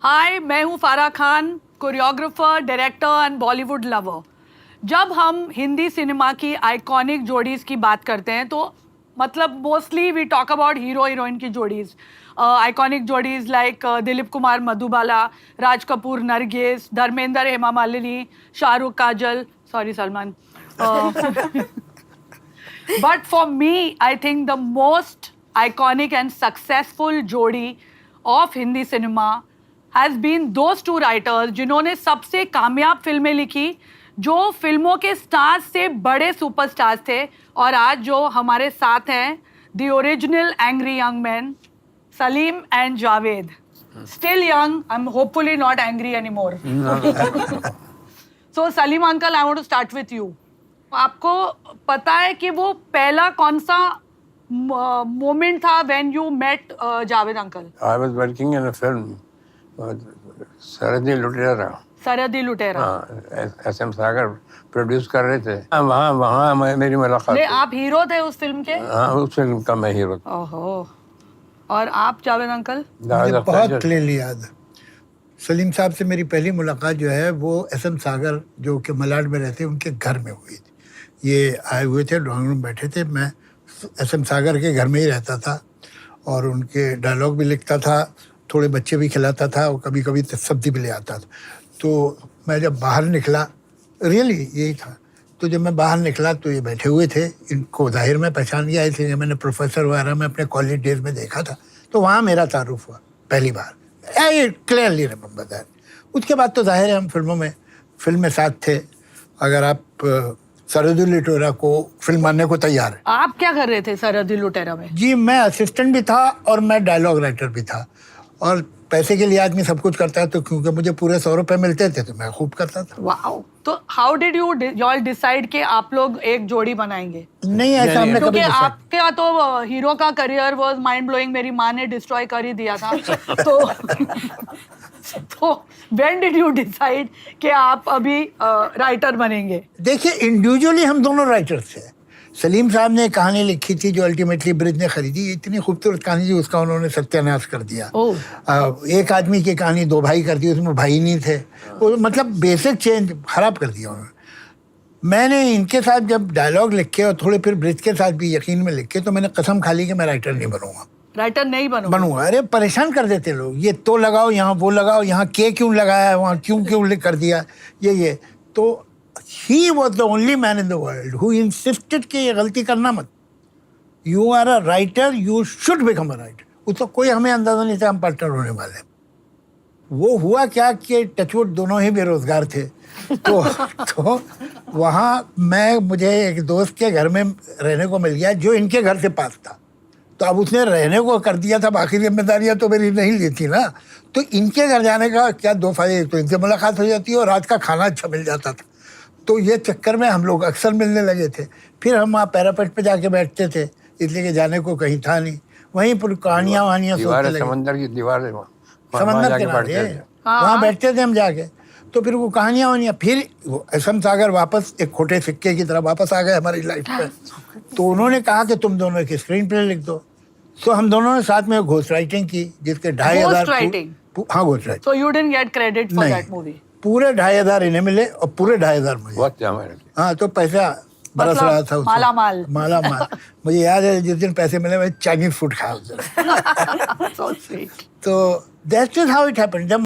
हाय, मैं हूँ Farah Khan, choreographer, director and Bollywood lover. जब हम हिंदी सिनेमा की आइकॉनिक जोड़ीज़ की बात करते हैं तो मतलब mostly we talk about hero heroine की जोड़ीज़। आइकॉनिक जोड़ीज़ like Dilip Kumar Madhubala, Raj Kapoor Nargis, Dharmendra Hema Malini, Shahrukh Kajol, sorry Salman. But for me, I think the most iconic and successful जोड़ी of Hindi cinema has been those two writers जिन्होंने सबसे कामयाब फिल्में लिखी, जो फिल्मों के स्टार्स से बड़े सुपरस्टार्स थे और आज जो हमारे साथ हैं, the original angry young men, Salim and Javed. Still young, I'm hopefully not angry anymore. So Salim uncle, I want to start with you. आपको पता है कि वो पहला कौन सा मोमेंट था when you met Javed uncle? I was working in a film, सरहदी लुटेरा। सरहदी लुटेरा। हाँ, एसएम सागर प्रोड्यूस कर रहे थे। वहाँ मेरी मुलाकात। नहीं, आप हीरो थे उस फिल्म के? हाँ, उस फिल्म का मैं हीरो था। ओहो। और आप जावेद अंकल? मुझे बहुत क्लियरली याद है। सलीम साहब से मेरी पहली मुलाकात जो है वो एसएम सागर जो कि मलाड में रहते उनके घर में हुई थी। ये आए हुए थे, ड्राइंग रूम बैठे थे, मैं एसएम सागर के घर में ही रहता था और उनके डायलॉग भी लिखता था, थोड़े बच्चे भी खिलाता था और कभी कभी सब्जी भी ले आता था। तो मैं जब बाहर निकला, रियली यही था, तो जब मैं बाहर निकला तो ये बैठे हुए थे, इनको जाहिर में पहचान गया, इसलिए मैंने प्रोफेसर वगैरह में अपने कॉलेज डेज में देखा था, तो वहाँ मेरा तारुफ हुआ पहली बार। I clearly remember that. उसके बाद तो जाहिर है हम फिल्म में साथ थे। अगर आप सरहदी लुटेरा को फिल्म मानने को तैयार है। आप क्या कर रहे थे सरहदी लुटेरा में? जी, मैं असिस्टेंट भी था और मैं डायलॉग राइटर भी था। और पैसे के लिए आदमी सब कुछ करता है, तो क्योंकि मुझे पूरे 100 रुपए मिलते थे तो मैं खूब करता था। वाओ। तो how did you all decide कि आप लोग एक जोड़ी बनाएंगे? नहीं, ऐसा हमने कभी नहीं, आपका तो हीरो का करियर वाज माइंड ब्लोइंग, मेरी माँ ने डिस्ट्रॉय कर ही दिया था। तो व्हेन डिड यू डिसाइड कि आप अभी राइटर बनेंगे? देखिए, इंडिविजुअली हम दोनों राइटर्स थे। सलीम साहब ने कहानी लिखी थी जो अल्टीमेटली ब्रिज ने खरीदी, इतनी खूबसूरत कहानी थी, उसका उन्होंने सत्यानाश कर दिया। एक आदमी की कहानी 2 भाई कर दी, उसमें भाई नहीं थे, वो मतलब बेसिक चेंज खराब कर दिया उन्होंने। मैंने इनके साथ जब डायलॉग लिखे और थोड़े फिर ब्रिज के साथ भी यकीन में लिखे, तो मैंने कसम खा ली कि मैं राइटर नहीं बनूंगा। राइटर नहीं बनूंगा। अरे परेशान कर देते लोग, ये तो लगाओ, यहाँ वो लगाओ, यहाँ के क्यों लगाया है, वहाँ क्यों कर दिया, ये तो he was the only man in the world who insisted कि ये गलती करना मत, you are a writer, you should become a writer। उसको कोई हमें अंदाजा नहीं था हम पार्टनर होने वाले। वो हुआ क्या कि टचवुड दोनों ही बेरोजगार थे। तो वहाँ मुझे एक दोस्त के घर में रहने को मिल गया जो इनके घर से पास था, तो अब उसने रहने को कर दिया था, बाकी जिम्मेदारियां तो मेरी नहीं ली थी ना। तो इनके घर जाने का क्या 2 फायदे, तो इनसे मुलाकात हो जाती है और रात का खाना अच्छा मिल जाता था। तो ये चक्कर में हम लोग अक्सर मिलने लगे थे। फिर हम वहाँ पैरापेट पे जाके बैठते थे, इसलिए कि जाने को कहीं था नहीं। वहीं पर कहानियाँ सोचते लगे। समंदर की दीवार है, समंदर किनारे वहाँ बैठते थे हम जाके। तो फिर वो कहानियाँ फिर एसएम सागर वापस एक खोटे सिक्के की तरह वापस आ गए हमारी लाइफ में। तो उन्होंने कहा कि तुम दोनों एक स्क्रीन प्ले लिख दो। तो हम दोनों ने साथ में घोस्ट राइटिंग की, जिसके 2,500। हाँ, ghost writing. So you didn't get credit for that movie? पूरे 2,500 इन्हें मिले और पूरे 2,500 मुझे। हाँ, तो पैसा बरस रहा था। माला माल। मुझे याद है जिस दिन पैसे मिले मैं चाइनीज फूड खाया उस दिन। तो दैट्स हाउ इट हैपेंड।